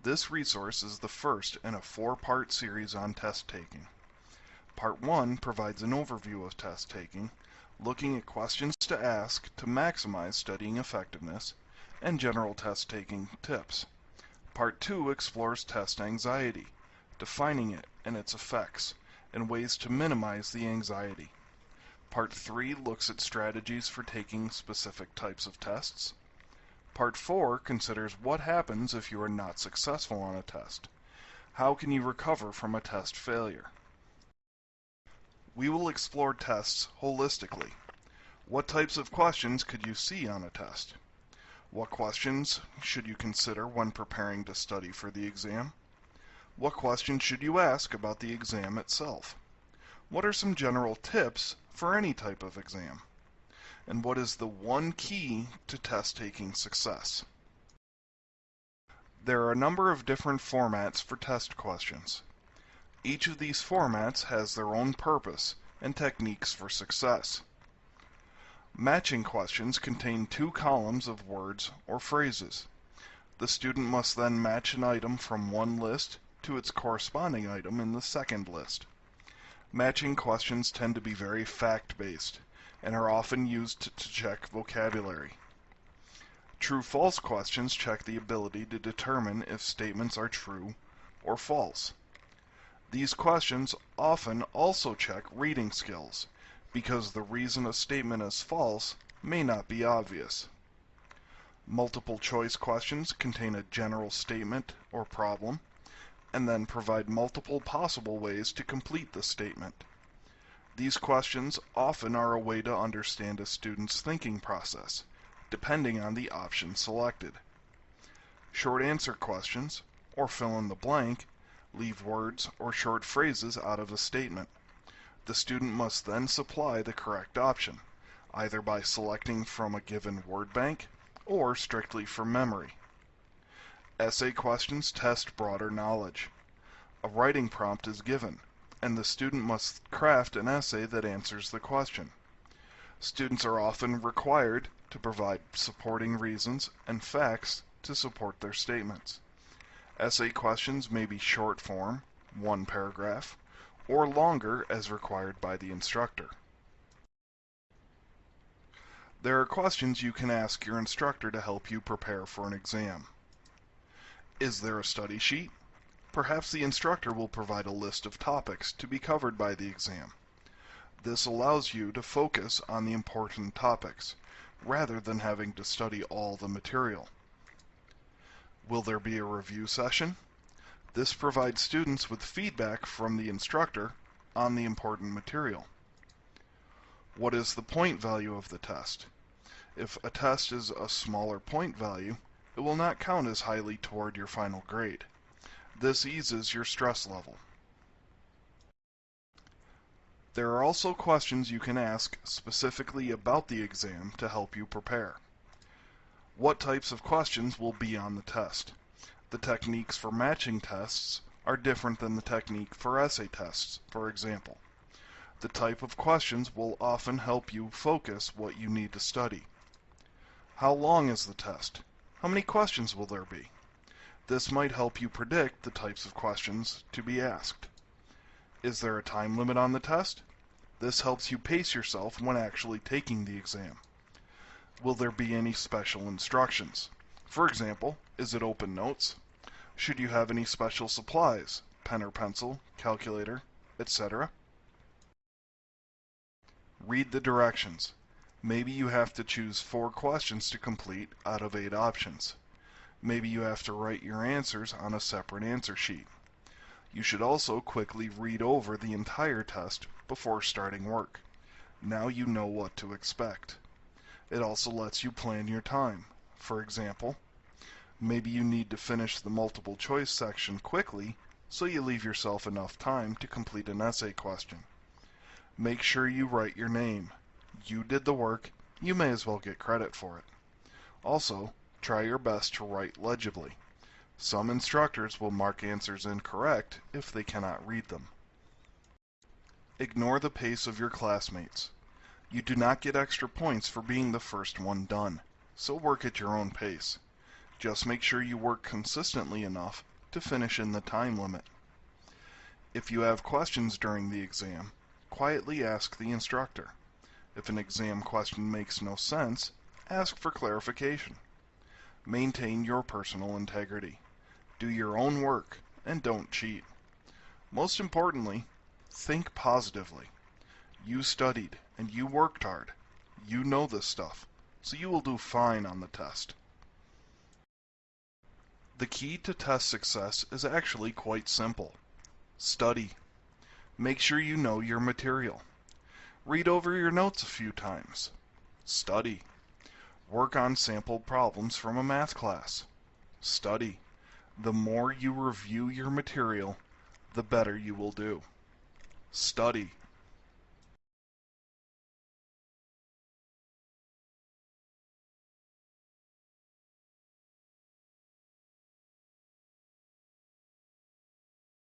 This resource is the first in a 4-part series on test taking. Part 1 provides an overview of test taking, looking at questions to ask to maximize studying effectiveness, and general test taking tips. Part 2 explores test anxiety, defining it and its effects, and ways to minimize the anxiety. Part 3 looks at strategies for taking specific types of tests. Part 4 considers what happens if you are not successful on a test. How can you recover from a test failure? We will explore tests holistically. What types of questions could you see on a test? What questions should you consider when preparing to study for the exam? What questions should you ask about the exam itself? What are some general tips for any type of exam? And what is the one key to test-taking success? There are a number of different formats for test questions. Each of these formats has their own purpose and techniques for success. Matching questions contain 2 columns of words or phrases. The student must then match an item from one list to its corresponding item in the second list. Matching questions tend to be very fact-based and are often used to check vocabulary. True-false questions check the ability to determine if statements are true or false. These questions often also check reading skills, because the reason a statement is false may not be obvious. Multiple choice questions contain a general statement or problem, and then provide multiple possible ways to complete the statement. These questions often are a way to understand a student's thinking process, depending on the option selected. Short answer questions, or fill in the blank, leave words or short phrases out of a statement. The student must then supply the correct option, either by selecting from a given word bank or strictly from memory. Essay questions test broader knowledge. A writing prompt is given, and the student must craft an essay that answers the question. Students are often required to provide supporting reasons and facts to support their statements. Essay questions may be short form, 1 paragraph, or longer as required by the instructor. There are questions you can ask your instructor to help you prepare for an exam. Is there a study sheet? Perhaps the instructor will provide a list of topics to be covered by the exam. This allows you to focus on the important topics, rather than having to study all the material. Will there be a review session? This provides students with feedback from the instructor on the important material. What is the point value of the test? If a test is a smaller point value, it will not count as highly toward your final grade. This eases your stress level. There are also questions you can ask specifically about the exam to help you prepare. What types of questions will be on the test? The techniques for matching tests are different than the technique for essay tests, for example. The type of questions will often help you focus what you need to study. How long is the test? How many questions will there be? This might help you predict the types of questions to be asked. Is there a time limit on the test? This helps you pace yourself when actually taking the exam. Will there be any special instructions? For example, is it open notes? Should you have any special supplies, pen or pencil, calculator, etc.? Read the directions. Maybe you have to choose 4 questions to complete out of 8 options. Maybe you have to write your answers on a separate answer sheet. You should also quickly read over the entire test before starting work. Now you know what to expect. It also lets you plan your time. For example, maybe you need to finish the multiple choice section quickly, so you leave yourself enough time to complete an essay question. Make sure you write your name. You did the work, you may as well get credit for it. Also, try your best to write legibly. Some instructors will mark answers incorrect if they cannot read them. Ignore the pace of your classmates. You do not get extra points for being the first one done, so work at your own pace. Just make sure you work consistently enough to finish in the time limit. If you have questions during the exam, quietly ask the instructor. If an exam question makes no sense, ask for clarification. Maintain your personal integrity. Do your own work and don't cheat. Most importantly, think positively. You studied and you worked hard. You know this stuff, so you will do fine on the test. The key to test success is actually quite simple. Study. Make sure you know your material. Read over your notes a few times. Study. Work on sample problems from a math class. Study. The more you review your material, the better you will do. Study